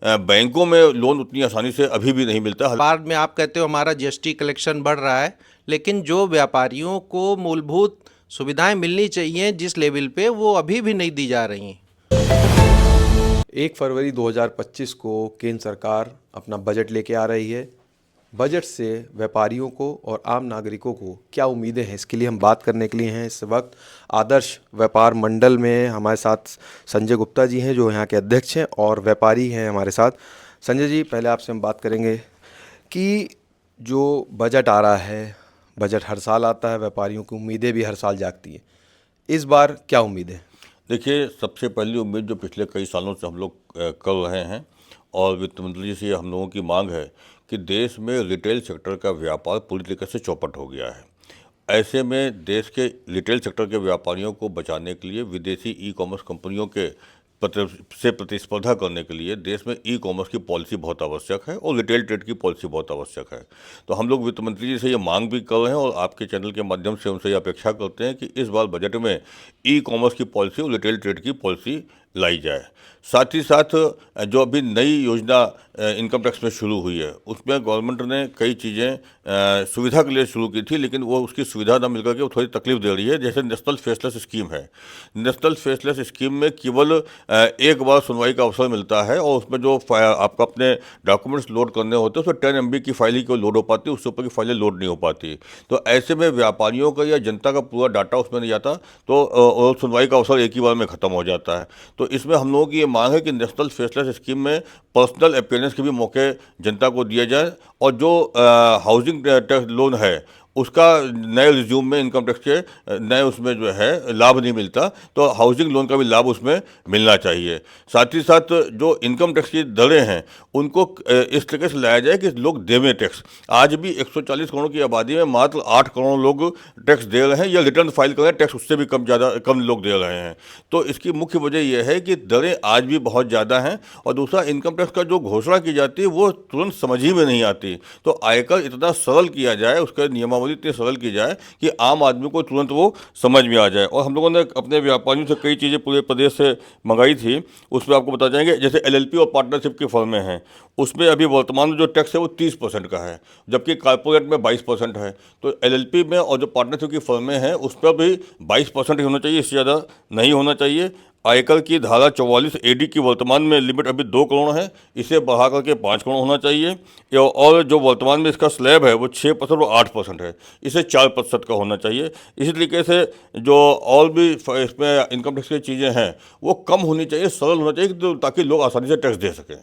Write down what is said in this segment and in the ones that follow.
बैंकों में लोन उतनी आसानी से अभी भी नहीं मिलता। बाद में आप कहते हो हमारा जीएसटी कलेक्शन बढ़ रहा है, लेकिन जो व्यापारियों को मूलभूत सुविधाएं मिलनी चाहिए जिस लेवल पे, वो अभी भी नहीं दी जा रही। 1 फरवरी 2025 को केंद्र सरकार अपना बजट लेके आ रही है। बजट से व्यापारियों को और आम नागरिकों को क्या उम्मीदें हैं, इसके लिए हम बात करने के लिए हैं इस वक्त आदर्श व्यापार मंडल में हमारे साथ संजय गुप्ता जी हैं, जो यहाँ के अध्यक्ष हैं और व्यापारी हैं हमारे साथ। संजय जी, पहले आपसे हम बात करेंगे कि जो बजट आ रहा है, बजट हर साल आता है, व्यापारियों की उम्मीदें भी हर साल जागती हैं। इस बार क्या उम्मीद है? देखिए, सबसे पहली उम्मीद जो पिछले कई सालों से हम लोग कर रहे हैं और वित्त मंत्री जी से हम लोगों की मांग है कि देश में रिटेल सेक्टर का व्यापार पूरी तरीके से चौपट हो गया है। ऐसे में देश के रिटेल सेक्टर के व्यापारियों को बचाने के लिए विदेशी ई कॉमर्स कंपनियों के से प्रतिस्पर्धा करने के लिए देश में ई कॉमर्स की पॉलिसी बहुत आवश्यक है और रिटेल ट्रेड की पॉलिसी बहुत आवश्यक है। तो हम लोग वित्त मंत्री जी से ये मांग भी कर रहे हैं और आपके चैनल के माध्यम से उनसे ये अपेक्षा करते हैं कि इस बार बजट में ई कॉमर्स की पॉलिसी और रिटेल ट्रेड की पॉलिसी लाई जाए। साथ ही साथ जो अभी नई योजना इनकम टैक्स में शुरू हुई है, उसमें गवर्नमेंट ने कई चीज़ें सुविधा के लिए शुरू की थी, लेकिन वो उसकी सुविधा ना मिलकर के वो थोड़ी तकलीफ दे रही है। जैसे नेशनल फेसलेस स्कीम है। नेशनल फेसलेस स्कीम में केवल एक बार सुनवाई का अवसर मिलता है और उसमें जो आपको अपने डॉक्यूमेंट्स लोड करने होते हैं उसमें 10 MB की फाइल ही केवल लोड हो पाती है, उससे ऊपर की फाइलें लोड नहीं हो पाती। तो ऐसे में व्यापारियों का या जनता का पूरा डाटा उसमें नहीं जाता, तो सुनवाई का अवसर एक ही बार में ख़त्म हो जाता है। तो इसमें हम लोगों की ये मांग है कि नेशनल फेसलेस स्कीम में पर्सनल अपीयरेंस के भी मौके जनता को दिए जाए और जो हाउसिंग टैक्स लोन है उसका नए रिज्यूम में इनकम टैक्स के नए उसमें जो है लाभ नहीं मिलता, तो हाउसिंग लोन का भी लाभ उसमें मिलना चाहिए। साथ ही साथ जो इनकम टैक्स की दरें हैं उनको इस तरीके से लाया जाए कि लोग देवें टैक्स। आज भी 140 करोड़ की आबादी में मात्र 8 करोड़ लोग टैक्स दे रहे हैं या रिटर्न फाइल कर रहे हैं, टैक्स उससे भी कम लोग दे रहे हैं। तो इसकी मुख्य वजह यह है कि दरें आज भी बहुत ज़्यादा हैं और दूसरा इनकम टैक्स का जो घोषणा की जाती है वो तुरंत समझ ही में नहीं आती। तो आयकर इतना सरल किया जाए, उसका नियमावली इतनी सरल की जाए कि आम आदमी को तुरंत वो समझ में आ जाए। और हम लोगों ने अपने व्यापारियों से कई चीज़ें पूरे प्रदेश से मंगाई थी, उसमें आपको बता जाएंगे। जैसे LLP और पार्टनरशिप की फर्में हैं, उसमें अभी वर्तमान में जो टैक्स है वो 30% का है, जबकि कॉर्पोरेट में 22% है। तो LLP में और जो पार्टनरशिप की फर्में हैं उस पर भी 22% ही होना चाहिए, इससे ज़्यादा नहीं होना चाहिए। आयकर की धारा 44 AD की वर्तमान में लिमिट अभी 2 करोड़ है, इसे बढ़ा करके 5 करोड़ होना चाहिए। और जो वर्तमान में इसका स्लैब है वो 6% और 8% है, इसे 4% का होना चाहिए। इसी तरीके से जो और भी इसमें इनकम टैक्स की चीज़ें हैं वो कम होनी चाहिए, सरल होना चाहिए, ताकि लोग आसानी से टैक्स दे सकें।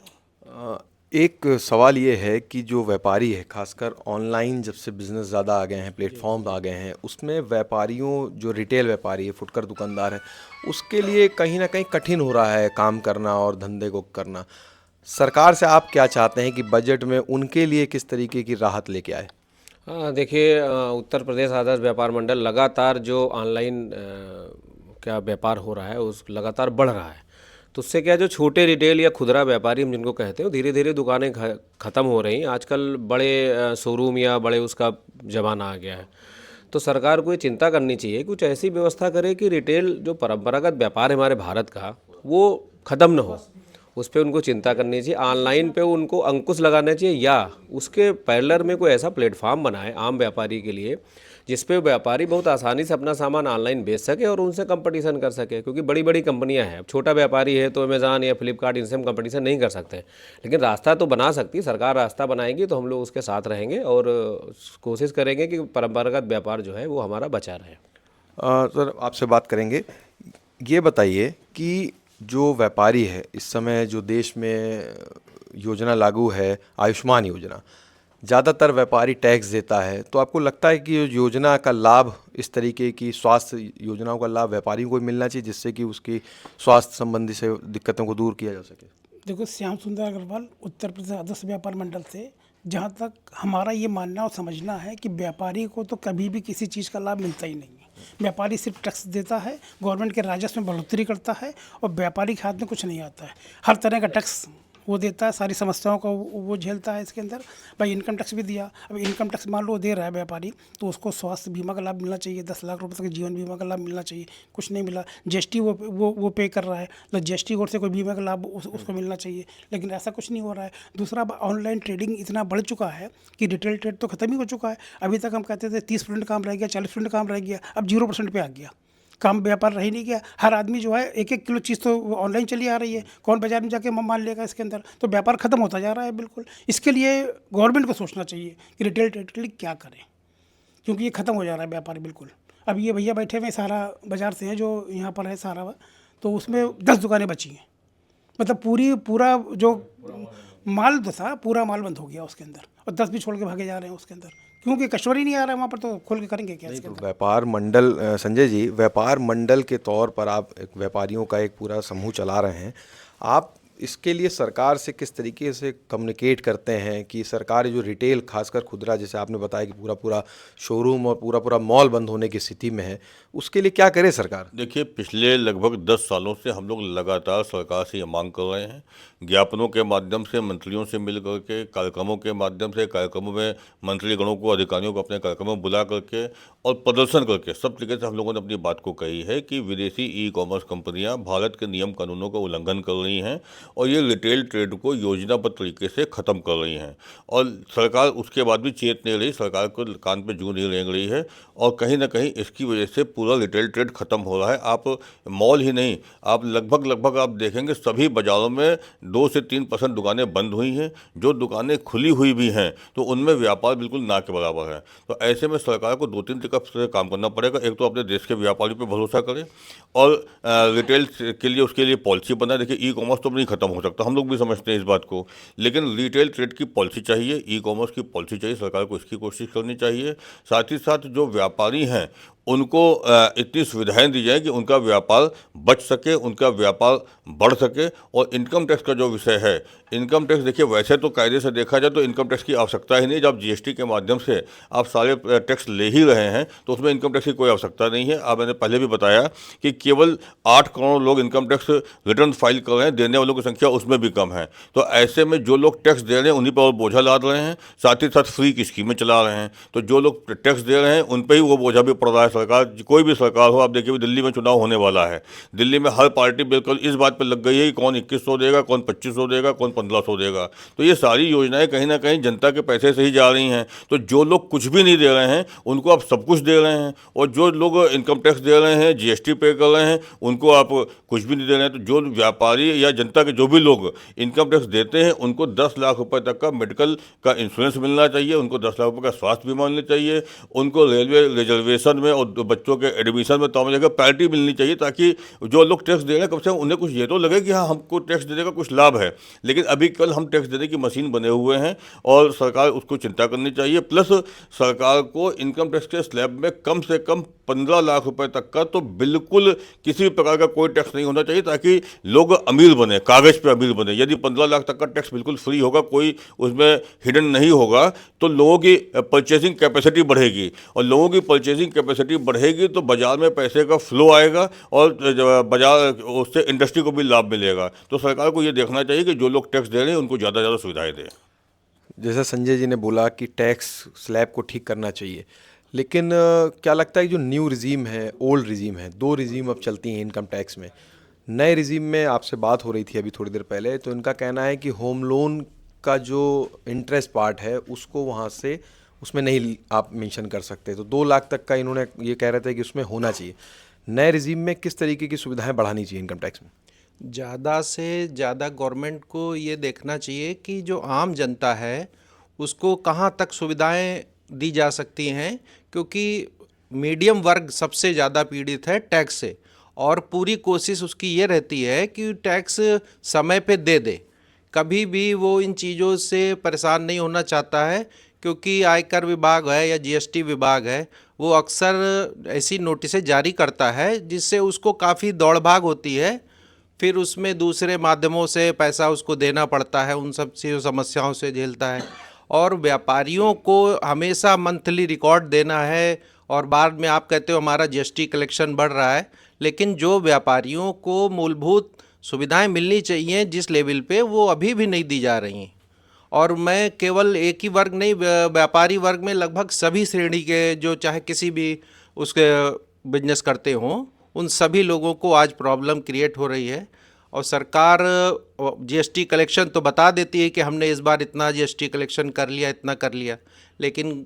एक सवाल ये है कि जो व्यापारी है, खासकर ऑनलाइन जब से बिज़नेस ज़्यादा आ गए हैं, प्लेटफॉर्म आ गए हैं, उसमें व्यापारियों, जो रिटेल व्यापारी है, फुटकर दुकानदार है, उसके लिए कहीं ना कहीं कठिन हो रहा है काम करना और धंधे को करना। सरकार से आप क्या चाहते हैं कि बजट में उनके लिए किस तरीके की राहत लेके आए? हाँ, देखिए, उत्तर प्रदेश आदर्श व्यापार मंडल लगातार जो ऑनलाइन क्या व्यापार हो रहा है उस लगातार बढ़ रहा है। तो उससे क्या है, जो छोटे रिटेल या खुदरा व्यापारी हम जिनको कहते हैं, धीरे धीरे दुकानें ख़त्म हो रही हैं। आजकल बड़े शोरूम या बड़े उसका ज़माना आ गया है। तो सरकार को ये चिंता करनी चाहिए, कुछ ऐसी व्यवस्था करे कि रिटेल जो परंपरागत व्यापार है हमारे भारत का, वो ख़त्म ना हो। उस पर उनको चिंता करनी चाहिए, ऑनलाइन पे उनको अंकुश लगाना चाहिए, या उसके पैरेलल में कोई ऐसा प्लेटफॉर्म बनाए आम व्यापारी के लिए जिस पे व्यापारी बहुत आसानी से अपना सामान ऑनलाइन बेच सके और उनसे कंपटीशन कर सके। क्योंकि बड़ी बड़ी कंपनियां हैं, अब छोटा व्यापारी है तो अमेज़ॉन या फ्लिपकार्ट इनसे हम कंपटीशन नहीं कर सकते, लेकिन रास्ता तो बना सकती है सरकार। रास्ता बनाएगी तो हम लोग उसके साथ रहेंगे और कोशिश करेंगे कि परंपरागत व्यापार जो है वो हमारा बचा रहे। सर, आपसे बात करेंगे। ये बताइए कि जो व्यापारी है, इस समय जो देश में योजना लागू है, आयुष्मान योजना, ज़्यादातर व्यापारी टैक्स देता है। तो आपको लगता है कि ये योजना का लाभ, इस तरीके की स्वास्थ्य योजनाओं का लाभ व्यापारियों को मिलना चाहिए, जिससे कि उसकी स्वास्थ्य संबंधी से दिक्कतों को दूर किया जा सके? देखो, श्याम सुंदर अग्रवाल, उत्तर प्रदेश आदर्श व्यापार मंडल से जहाँ तक हमारा ये मानना और समझना है कि व्यापारी को तो कभी भी किसी चीज़ का लाभ मिलता ही नहीं है। व्यापारी सिर्फ टैक्स देता है, गवर्नमेंट के राजस्व में बढ़ोतरी करता है और व्यापारी के हाथ में कुछ नहीं आता है। हर तरह का टैक्स वो देता है, सारी समस्याओं का वो झेलता है इसके अंदर। भाई इनकम टैक्स भी दिया, अब इनकम टैक्स मान लो दे रहा है व्यापारी, तो उसको स्वास्थ्य बीमा का लाभ मिलना चाहिए, 10 लाख रुपए तक जीवन बीमा का लाभ मिलना चाहिए, कुछ नहीं मिला। जीएसटी वो पे कर रहा है, तो जीएसटी कोड से कोई बीमा का लाभ उसको मिलना चाहिए, लेकिन ऐसा कुछ नहीं हो रहा है। दूसरा, ऑनलाइन ट्रेडिंग इतना बढ़ चुका है कि रिटेल ट्रेड तो खत्म ही हो चुका है। अभी तक हम कहते थे 30% काम रह गया, 40% काम रह गया, अब 0% पे आ गया, काम व्यापार रह ही नहीं गया। हर आदमी जो है 1-1 किलो चीज़ तो ऑनलाइन चली आ रही है, कौन बाजार में जाके मान लेगा इसके अंदर, तो व्यापार खत्म होता जा रहा है बिल्कुल। इसके लिए गवर्नमेंट को सोचना चाहिए कि रिटेल ट्रेड के लिए क्या करें, क्योंकि ये खत्म हो जा रहा है व्यापार बिल्कुल। अब ये भैया बैठे हुए सहारा बाजार से हैं जो यहाँ पर है सहारा, तो उसमें 10 दुकानें बची हैं, मतलब पूरा जो माल तो था पूरा माल बंद हो गया उसके अंदर, और 10 भी छोड़ के भागे जा रहे हैं उसके अंदर, क्योंकि कस्टमर ही नहीं आ रहा है वहाँ पर, तो खोल के करेंगे क्या इसके अंदर। व्यापार मंडल, संजय जी, व्यापार मंडल के तौर पर आप एक व्यापारियों का एक पूरा समूह चला रहे हैं, आप इसके लिए सरकार से किस तरीके से कम्युनिकेट करते हैं कि सरकार जो रिटेल, खासकर खुदरा, जैसे आपने बताया कि पूरा शोरूम और पूरा मॉल बंद होने की स्थिति में है, उसके लिए क्या करे सरकार? देखिए, पिछले लगभग 10 सालों से हम लोग लगातार सरकार से ये मांग कर रहे हैं, ज्ञापनों के माध्यम से, मंत्रियों से मिल करके, कार्यक्रमों के माध्यम से, कार्यक्रमों में मंत्रीगणों को, अधिकारियों को अपने कार्यक्रमों में बुला करके और प्रदर्शन करके सब तरीके से हम लोगों ने अपनी बात को कही है कि विदेशी ई कॉमर्स कंपनियां भारत के नियम कानूनों का उल्लंघन कर रही हैं और ये रिटेल ट्रेड को योजनाबद्ध तरीके से ख़त्म कर रही हैं, और सरकार उसके बाद भी चेत नहीं रही, सरकार को कान पे जूं नहीं रेंग रही है, और कहीं ना कहीं इसकी वजह से पूरा रिटेल ट्रेड खत्म हो रहा है। आप मॉल ही नहीं, आप लगभग आप देखेंगे सभी बाज़ारों में 2 से 3% दुकानें बंद हुई हैं, जो दुकानें खुली हुई भी हैं तो उनमें व्यापार बिल्कुल ना के बराबर है। तो ऐसे में सरकार को 2-3 तरीक़ा से काम करना पड़ेगा। एक तो अपने देश के व्यापारियों पर भरोसा करें, और रिटेल के लिए उसके लिए पॉलिसी बनाए। देखिए, ई कॉमर्स तो नहीं खत्म हो सकता, हम लोग भी समझते हैं इस बात को, लेकिन रिटेल ट्रेड की पॉलिसी चाहिए, ई कॉमर्स की पॉलिसी चाहिए, सरकार को इसकी कोशिश करनी चाहिए। साथ ही साथ जो व्यापारी हैं उनको इतनी सुविधाएं दी जाए कि उनका व्यापार बच सके, उनका व्यापार बढ़ सके। और इनकम टैक्स का जो विषय है, इनकम टैक्स देखिए, वैसे तो कायदे से देखा जाए तो इनकम टैक्स की आवश्यकता ही नहीं। जब जीएसटी के माध्यम से आप सारे टैक्स ले ही रहे हैं तो उसमें इनकम टैक्स की कोई आवश्यकता नहीं है। अब मैंने पहले भी बताया कि केवल 8 करोड़ लोग इनकम टैक्स रिटर्न फाइल कर रहे हैं, देने वालों की संख्या उसमें भी कम है। तो ऐसे में जो लोग टैक्स दे रहे हैं उन्हीं पर और बोझा लाद रहे हैं, साथ ही साथ फ्री की स्कीमें चला रहे हैं। तो जो लोग टैक्स दे रहे हैं उन पर ही वो बोझा भी पड़ रहा है। सरकार, कोई भी सरकार हो, आप देखिए दिल्ली में चुनाव होने वाला है, दिल्ली में हर पार्टी बिल्कुल इस बात पर लग गई है कि कौन 2100 देगा, कौन 2500 देगा, कौन 1500 देगा। तो ये सारी योजनाएं कहीं ना कहीं जनता के पैसे से ही जा रही हैं। तो जो लोग कुछ भी नहीं दे रहे हैं उनको आप सब कुछ दे रहे हैं, और जो लोग इनकम टैक्स दे रहे हैं, जीएसटी पे कर रहे हैं, उनको आप कुछ भी नहीं दे रहे हैं। तो जो व्यापारी या जनता के जो भी लोग इनकम टैक्स देते हैं उनको 10 लाख रुपए तक का मेडिकल का इंश्योरेंस मिलना चाहिए, उनको 10 लाख रुपए का स्वास्थ्य बीमा मिलना चाहिए, उनको रेलवे रिजर्वेशन में और बच्चों के एडमिशन में तमाम जगह पैरिटी मिलनी चाहिए, ताकि जो लोग टैक्स दे रहे हैं कम से कम उन्हें कुछ ये तो लगे कि हाँ, हमको टैक्स देने का कुछ लाभ है। लेकिन अभी कल हम टैक्स देने की मशीन बने हुए हैं और सरकार उसको चिंता करनी चाहिए। प्लस सरकार को इनकम टैक्स के स्लैब में कम से कम 15 लाख रुपए तक का तो बिल्कुल किसी भी प्रकार का कोई टैक्स नहीं होना चाहिए, ताकि लोग अमीर बने, कागज़ पे अमीर बने। यदि 15 लाख तक का टैक्स बिल्कुल फ्री होगा, कोई उसमें हिडन नहीं होगा, तो लोगों की परचेसिंग कैपेसिटी बढ़ेगी, और लोगों की परचेसिंग कैपेसिटी बढ़ेगी तो बाजार में पैसे का फ्लो आएगा और बाजार उससे इंडस्ट्री को भी लाभ मिलेगा। तो सरकार को ये देखना चाहिए कि जो लोग टैक्स दे रहे हैं उनको ज़्यादा से ज़्यादा सुविधाएं दें। जैसा संजय जी ने बोला कि टैक्स स्लैब को ठीक करना चाहिए, लेकिन क्या लगता है कि जो न्यू रिजीम है, ओल्ड रिजीम है, 2 रिजीम अब चलती हैं इनकम टैक्स में। नए रिजीम में आपसे बात हो रही थी अभी थोड़ी देर पहले, तो इनका कहना है कि होम लोन का जो इंटरेस्ट पार्ट है उसको वहाँ से उसमें नहीं आप मेंशन कर सकते, तो 2 लाख तक का इन्होंने ये कह रहे थे कि उसमें होना चाहिए। नए रिजीम में किस तरीके की सुविधाएं बढ़ानी चाहिए इनकम टैक्स में? ज़्यादा से ज़्यादा गवर्नमेंट को ये देखना चाहिए कि जो आम जनता है उसको कहाँ तक सुविधाएं दी जा सकती हैं, क्योंकि मीडियम वर्ग सबसे ज़्यादा पीड़ित है टैक्स से, और पूरी कोशिश उसकी ये रहती है कि टैक्स समय पे दे दे। कभी भी वो इन चीज़ों से परेशान नहीं होना चाहता है, क्योंकि आयकर विभाग है या जीएसटी विभाग है, वो अक्सर ऐसी नोटिसें जारी करता है जिससे उसको काफ़ी दौड़ भाग होती है, फिर उसमें दूसरे माध्यमों से पैसा उसको देना पड़ता है, उन सब से समस्याओं से झेलता है। और व्यापारियों को हमेशा मंथली रिकॉर्ड देना है, और बाद में आप कहते हो हमारा जीएसटी कलेक्शन बढ़ रहा है, लेकिन जो व्यापारियों को मूलभूत सुविधाएं मिलनी चाहिए जिस लेवल पे, वो अभी भी नहीं दी जा रही हैं। और मैं केवल एक ही वर्ग नहीं, व्यापारी वर्ग में लगभग सभी श्रेणी के, जो चाहे किसी भी उसके बिजनेस करते हों, उन सभी लोगों को आज प्रॉब्लम क्रिएट हो रही है। और सरकार जीएसटी कलेक्शन तो बता देती है कि हमने इस बार इतना जीएसटी कलेक्शन कर लिया, इतना कर लिया, लेकिन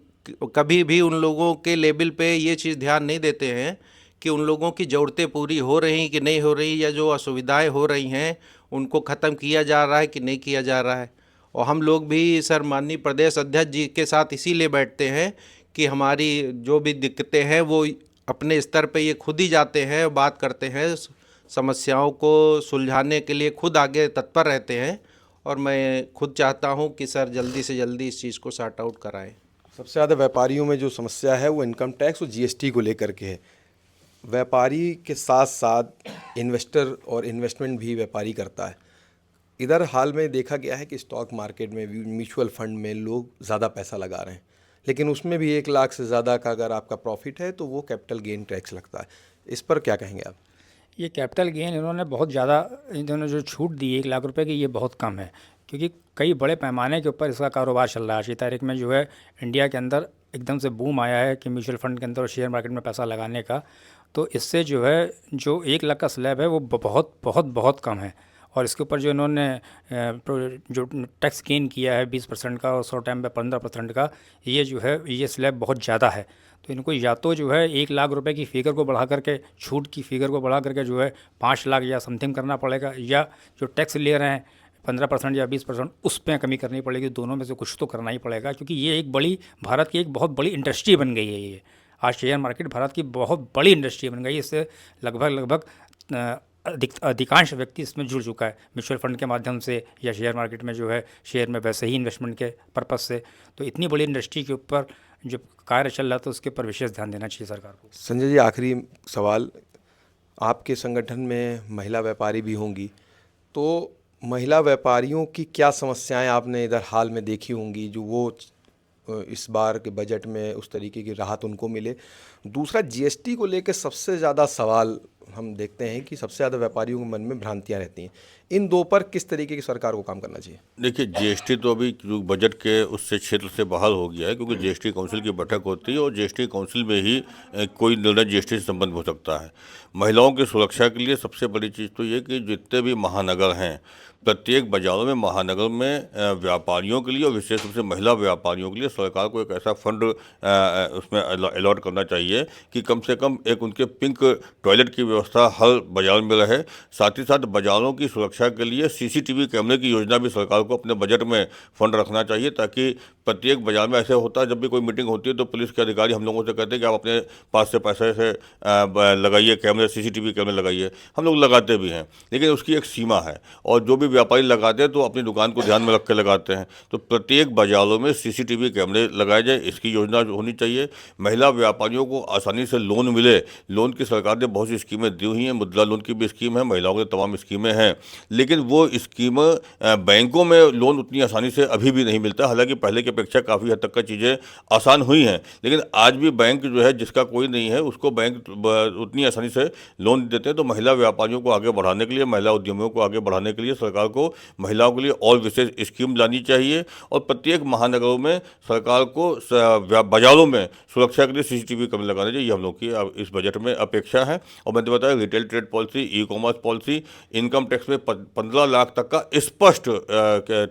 कभी भी उन लोगों के लेवल पे ये चीज़ ध्यान नहीं देते हैं कि उन लोगों की ज़रूरतें पूरी हो रही कि नहीं हो रही, या जो असुविधाएं हो रही हैं उनको ख़त्म किया जा रहा है कि नहीं किया जा रहा है। और हम लोग भी सर माननीय प्रदेश अध्यक्ष जी के साथ इसीलिए बैठते हैं कि हमारी जो भी दिक्कतें हैं वो अपने स्तर पे ये खुद ही जाते हैं, बात करते हैं, समस्याओं को सुलझाने के लिए खुद आगे तत्पर रहते हैं। और मैं खुद चाहता हूं कि सर जल्दी से जल्दी इस चीज़ को सॉर्ट आउट कराएं। सबसे ज़्यादा व्यापारियों में जो समस्या है वो इनकम टैक्स और जीएसटी को लेकर के है। व्यापारी के साथ साथ इन्वेस्टर और इन्वेस्टमेंट भी व्यापारी करता है। इधर हाल में देखा गया है कि स्टॉक मार्केट में म्यूचुअल फंड में लोग ज़्यादा पैसा लगा रहे हैं, लेकिन उसमें भी 1 लाख से ज़्यादा का अगर आपका प्रॉफिट है तो वो कैपिटल गेन टैक्स लगता है। इस पर क्या कहेंगे आप? ये कैपिटल गेन इन्होंने बहुत ज़्यादा, इन्होंने जो छूट दी 1 लाख रुपए की, ये बहुत कम है, क्योंकि कई बड़े पैमाने के ऊपर इसका कारोबार चल रहा है। आज की तारीख में जो है इंडिया के अंदर एकदम से बूम आया है कि म्यूचुअल फंड के अंदर और शेयर मार्केट में पैसा लगाने का। तो इससे जो है जो 1 लाख का स्लैब है वो बहुत बहुत बहुत कम है। और इसके ऊपर जो इन्होंने जो टैक्स गेन किया है 20% का और 100 टाइम पे 15% का, ये जो है ये स्लैब बहुत ज़्यादा है। तो इनको या तो जो है 1 लाख रुपए की फ़िगर को बढ़ा करके, छूट की फ़िगर को बढ़ा करके जो है 5 लाख या समथिंग करना पड़ेगा, या जो टैक्स ले रहे हैं 15% या 20% उस पर कमी करनी पड़ेगी। दोनों में से कुछ तो करना ही पड़ेगा, क्योंकि ये एक बड़ी, भारत की एक बहुत बड़ी इंडस्ट्री बन गई है। ये आज शेयर मार्केट भारत की बहुत बड़ी इंडस्ट्री बन गई है। इससे लगभग अधिकांश व्यक्ति इसमें जुड़ चुका है, म्यूचुअल फंड के माध्यम से या शेयर मार्केट में जो है शेयर में वैसे ही इन्वेस्टमेंट के पर्पज़ से। तो इतनी बड़ी इंडस्ट्री के ऊपर जो कार्य चल रहा है तो उसके ऊपर विशेष ध्यान देना चाहिए सरकार को। संजय जी, आखिरी सवाल, आपके संगठन में महिला व्यापारी भी होंगी, तो महिला व्यापारियों की क्या समस्याएं आपने इधर हाल में देखी होंगी जो वो इस बार के बजट में उस तरीके की राहत उनको मिले? दूसरा, जीएसटी को लेकर सबसे ज़्यादा सवाल हम देखते हैं कि सबसे ज़्यादा व्यापारियों के मन में भ्रांतियां रहती हैं। इन दो पर किस तरीके की सरकार को काम करना चाहिए? देखिए, जीएसटी तो अभी जो बजट के उससे क्षेत्र से बाहर हो गया है, क्योंकि जीएसटी काउंसिल की बैठक होती है और जीएसटी काउंसिल में ही कोई निर्णय जीएसटी से संबंध हो सकता है। महिलाओं की सुरक्षा के लिए सबसे बड़ी चीज़ तो ये कि जितने भी महानगर हैं, प्रत्येक बाजारों में, महानगर में व्यापारियों के लिए और विशेष रूप से महिला व्यापारियों के लिए सरकार को एक ऐसा फंड उसमें अलॉट करना चाहिए कि कम से कम एक उनके पिंक टॉयलेट की व्यवस्था हर बाजार में रहे। साथ ही साथ बाजारों की सुरक्षा के लिए सीसीटीवी कैमरे की योजना भी सरकार को अपने बजट में फंड रखना चाहिए, ताकि प्रत्येक बाजार में ऐसे होता है जब भी कोई मीटिंग होती है तो पुलिस के अधिकारी हम लोगों से कहते हैं कि आप अपने पास से पैसे से लगाइए कैमरे, सीसीटीवी कैमरे लगाइए। हम लोग लगाते भी हैं, लेकिन उसकी एक सीमा है, और जो भी व्यापारी लगाते हैं तो अपनी दुकान को ध्यान में रख के लगाते हैं। तो प्रत्येक बाजारों में सीसीटीवी कैमरे लगाए जाए, इसकी योजना होनी चाहिए। महिला व्यापारियों को आसानी से लोन मिले, लोन की सरकार ने बहुत सी स्कीमें दी हुई हैं, मुद्रा लोन की भी स्कीम है, महिलाओं के तमाम स्कीमें हैं, लेकिन वो स्कीम बैंकों में लोन उतनी आसानी से अभी भी नहीं मिलता। हालांकि पहले की अपेक्षा काफ़ी हद तक का चीज़ें आसान हुई हैं, लेकिन आज भी बैंक जो है जिसका कोई नहीं है उसको बैंक उतनी आसानी से लोन देते हैं। तो महिला व्यापारियों को आगे बढ़ाने के लिए, महिला उद्यमियों को आगे बढ़ाने के लिए सरकार को महिलाओं के लिए और विशेष स्कीम लानी चाहिए, और प्रत्येक महानगरों में सरकार को बाजारों में सुरक्षा के लिए सीसीटीवी कैमरे लगाने चाहिए। ये हम लोग की इस बजट में अपेक्षा है। और मैंने बताया, retail trade policy, e commerce policy, income tax में 15 लाख तक का स्पष्ट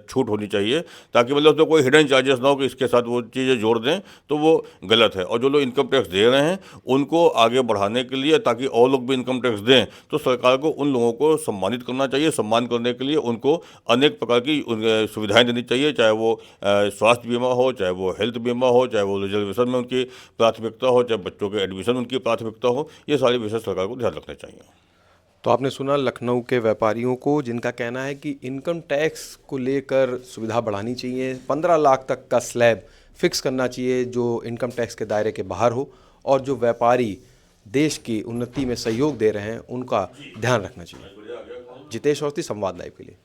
छूट होनी चाहिए, ताकि मतलब उसमें कोई हिडन चार्जेस ना हो कि इसके साथ वो चीज़ें जोड़ दें तो वो गलत है। और जो लोग इनकम टैक्स दे रहे हैं उनको आगे बढ़ाने के लिए, ताकि और लोग भी इनकम टैक्स दें, तो सरकार को उन लोगों को सम्मानित करना चाहिए। सम्मान करने के लिए उनको अनेक प्रकार की सुविधाएं देनी चाहिए, चाहे वो स्वास्थ्य बीमा हो, चाहे वो हेल्थ बीमा हो, चाहे वो रिजर्वेशन में उनकी प्राथमिकता हो, चाहे बच्चों के एडमिशन उनकी प्राथमिकता हो। ये सारी विषय सरकार को ध्यान रखने चाहिए। तो आपने सुना लखनऊ के व्यापारियों को, जिनका कहना है कि इनकम टैक्स को लेकर सुविधा बढ़ानी चाहिए, 15 लाख तक का स्लैब फिक्स करना चाहिए जो इनकम टैक्स के दायरे के बाहर हो, और जो व्यापारी देश की उन्नति में सहयोग दे रहे हैं उनका ध्यान रखना चाहिए। जितेश अवस्थी, संवाद लाइव के लिए।